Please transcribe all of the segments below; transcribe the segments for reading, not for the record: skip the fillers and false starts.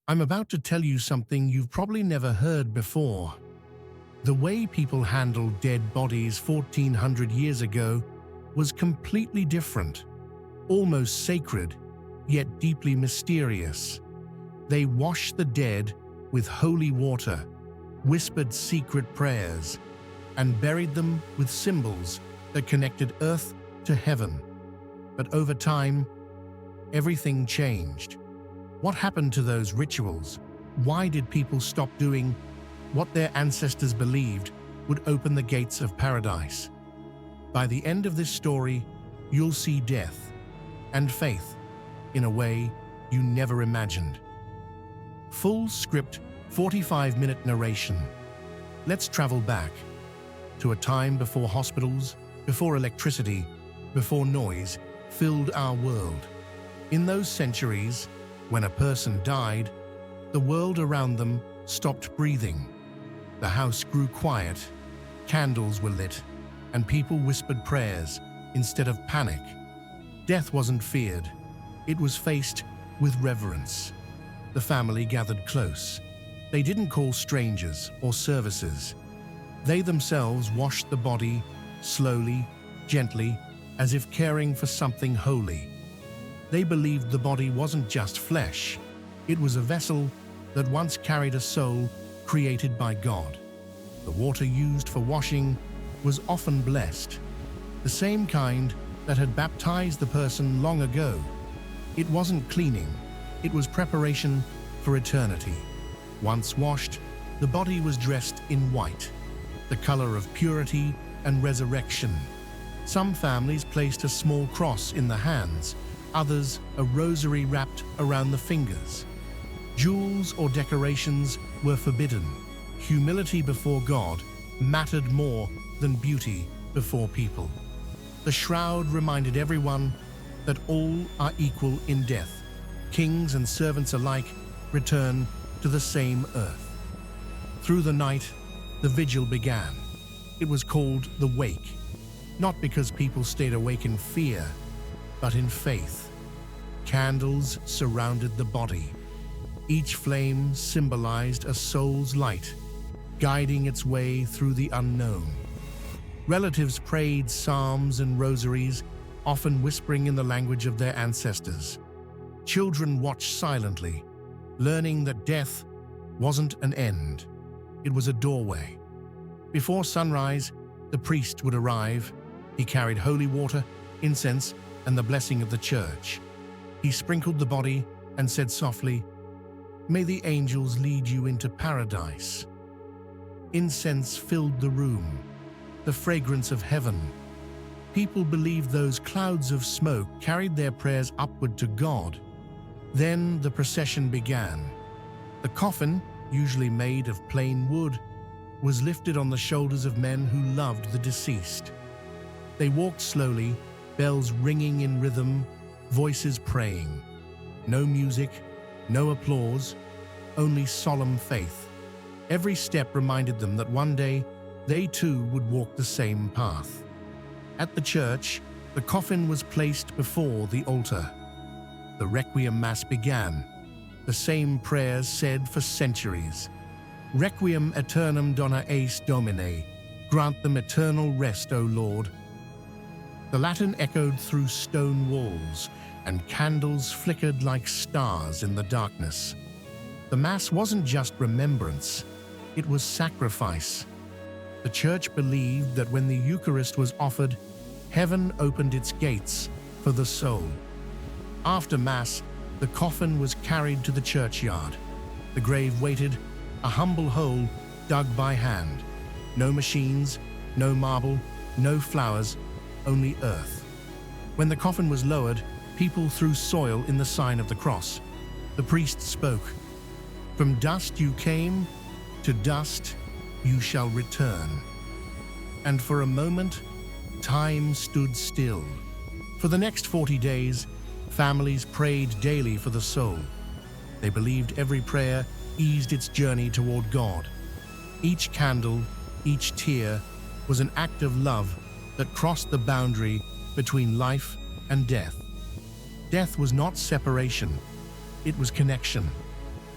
I'm about to tell you something you've probably never heard before. The way people handled dead bodies 1400 years ago was completely different, almost sacred, yet deeply mysterious. They washed the dead with holy water, whispered secret prayers, and buried them with symbols that connected earth to heaven. But over time, everything changed. What happened to those rituals? Why did people stop doing what their ancestors believed would open the gates of paradise? By the end of this story, you'll see death and faith in a way you never imagined. Full script, 45-minute narration. Let's travel back to a time before hospitals, before electricity, before noise filled our world. In those centuries, when a person died, the world around them stopped breathing. The house grew quiet, candles were lit, and people whispered prayers instead of panic. Death wasn't feared, it was faced with reverence. The family gathered close. They didn't call strangers or services. They themselves washed the body slowly, gently, as if caring for something holy. They believed the body wasn't just flesh, it was a vessel that once carried a soul created by God. The water used for washing was often blessed, the same kind that had baptized the person long ago. It wasn't cleaning, it was preparation for eternity. Once washed, the body was dressed in white, the color of purity and resurrection. Some families placed a small cross in the hands, others a rosary wrapped around the fingers. Jewels or decorations were forbidden. Humility before God mattered more than beauty before people. The shroud reminded everyone that all are equal in death. Kings and servants alike return to the same earth. Through the night, the vigil began. It was called the wake, not because people stayed awake in fear, but in faith. Candles surrounded the body. Each flame symbolized a soul's light, guiding its way through the unknown. Relatives prayed psalms and rosaries, often whispering in the language of their ancestors. Children watched silently, learning that death wasn't an end, it was a doorway. Before sunrise, the priest would arrive. He carried holy water, incense, and the blessing of the church. He sprinkled the body and said softly, "May the angels lead you into paradise." Incense filled the room, the fragrance of heaven. People believed those clouds of smoke carried their prayers upward to God. Then the procession began. The coffin, usually made of plain wood, was lifted on the shoulders of men who loved the deceased. They walked slowly, bells ringing in rhythm, voices praying. No music, no applause, only solemn faith. Every step reminded them that one day they too would walk the same path. At the church, the coffin was placed before the altar. The Requiem Mass began, the same prayers said for centuries. Requiem aeternam dona eis Domine, grant them eternal rest, O Lord. The Latin echoed through stone walls, and candles flickered like stars in the darkness. The Mass wasn't just remembrance, it was sacrifice. The Church believed that when the Eucharist was offered, heaven opened its gates for the soul. After Mass, the coffin was carried to the churchyard. The grave waited, a humble hole dug by hand. No machines, no marble, no flowers, only earth. When the coffin was lowered, people threw soil in the sign of the cross. The priest spoke, "From dust you came, to dust you shall return." And for a moment, time stood still. For the next 40 days, families prayed daily for the soul. They believed every prayer eased its journey toward God. Each candle, each tear, was an act of love that crossed the boundary between life and death. Death was not separation, it was connection.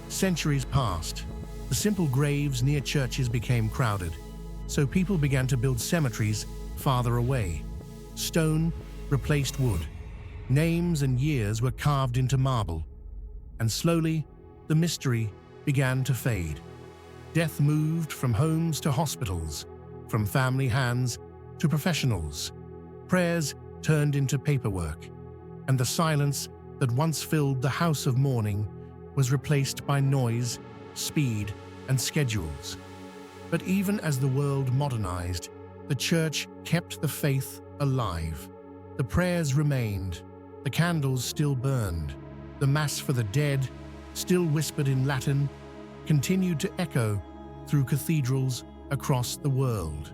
Centuries passed. The simple graves near churches became crowded, so people began to build cemeteries farther away. Stone replaced wood. Names and years were carved into marble. And slowly, the mystery began to fade. Death moved from homes to hospitals, from family hands to professionals. Prayers turned into paperwork, and the silence that once filled the house of mourning was replaced by noise, speed, and schedules. But even as the world modernized, the church kept the faith alive. The prayers remained, the candles still burned, the Mass for the dead, still whispered in Latin, continued to echo through cathedrals across the world.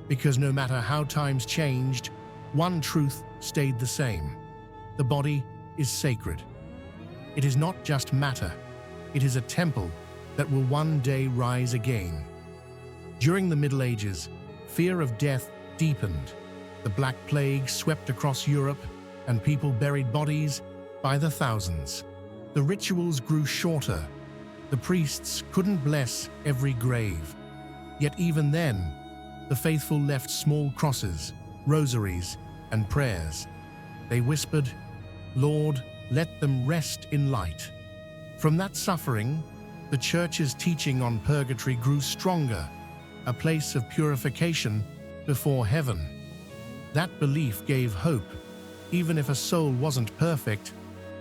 Because no matter how times changed, one truth stayed the same. The body is sacred. It is not just matter, it is a temple that will one day rise again. During the Middle Ages, fear of death deepened. The Black Plague swept across Europe, and people buried bodies by the thousands. The rituals grew shorter. The priests couldn't bless every grave. Yet even then, the faithful left small crosses, rosaries, and prayers. They whispered, "Lord, let them rest in light." From that suffering, the Church's teaching on purgatory grew stronger, a place of purification before heaven. That belief gave hope. Even if a soul wasn't perfect,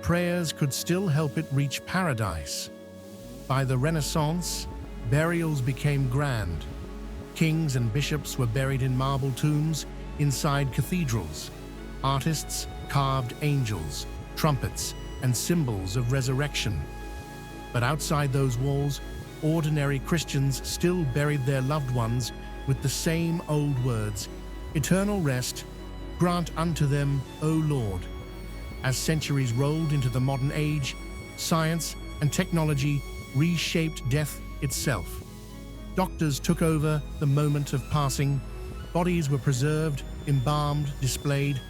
prayers could still help it reach paradise. By the Renaissance, burials became grand. Kings and bishops were buried in marble tombs inside cathedrals. Artists carved angels, trumpets, and symbols of resurrection. But outside those walls, ordinary Christians still buried their loved ones with the same old words, "Eternal rest, grant unto them, O Lord." As centuries rolled into the modern age, science and technology reshaped death itself. Doctors took over the moment of passing. Bodies were preserved, embalmed, displayed.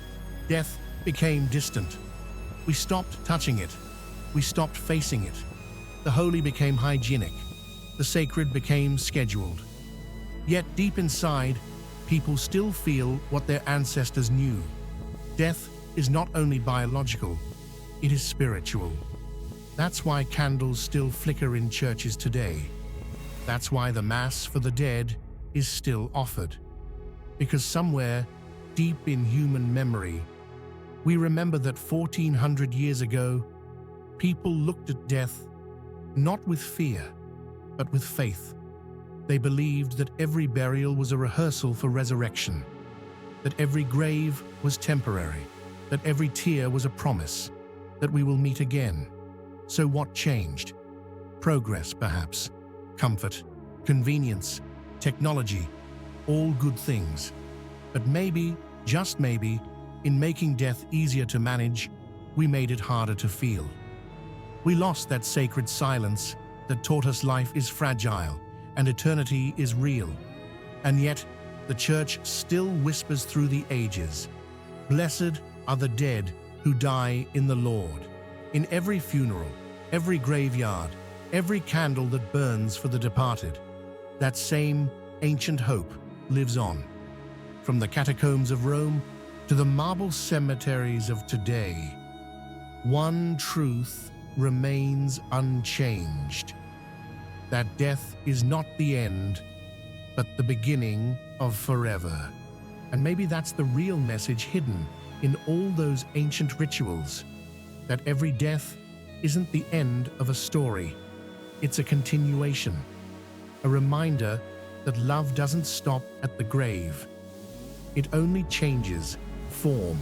Death became distant. We stopped touching it. We stopped facing it. The holy became hygienic. The sacred became scheduled. Yet deep inside, people still feel what their ancestors knew. Death is not only biological, it is spiritual. That's why candles still flicker in churches today. That's why the Mass for the dead is still offered. Because somewhere, deep in human memory, we remember that 1400 years ago, people looked at death not with fear, but with faith. They believed that every burial was a rehearsal for resurrection, that every grave was temporary, that every tear was a promise, that we will meet again. So what changed? Progress, perhaps. Comfort, convenience, technology, all good things. But maybe, just maybe, in making death easier to manage, we made it harder to feel. We lost that sacred silence that taught us life is fragile and eternity is real. And yet, the Church still whispers through the ages, "Blessed are the dead who die in the Lord." In every funeral, every graveyard, every candle that burns for the departed, that same ancient hope lives on. From the catacombs of Rome to the marble cemeteries of today, one truth remains unchanged: that death is not the end, but the beginning of forever. And maybe that's the real message hidden in all those ancient rituals, that every death isn't the end of a story, it's a continuation, a reminder that love doesn't stop at the grave. It only changes form.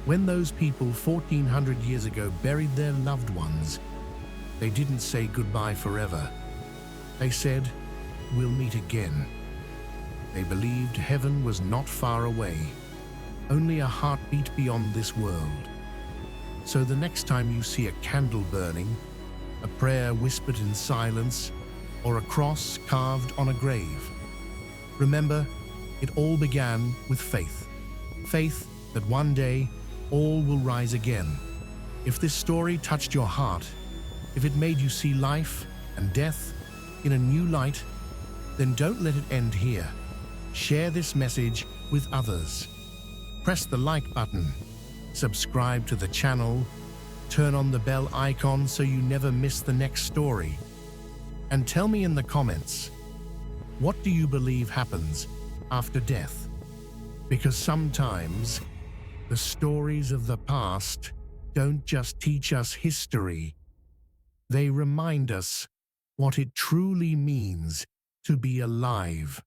When those people 1400 years ago buried their loved ones, they didn't say goodbye forever. They said, "We'll meet again." They believed heaven was not far away, only a heartbeat beyond this world. So the next time you see a candle burning, a prayer whispered in silence, or a cross carved on a grave, remember, it all began with faith. Faith that one day all will rise again. If this story touched your heart, If it made you see life and death in a new light, then don't let it end here. Share this message with others. Press the like button, subscribe to the channel, turn on the bell icon so you never miss the next story. And tell me in the comments, what do you believe happens after death? Because sometimes the stories of the past don't just teach us history, they remind us what it truly means to be alive.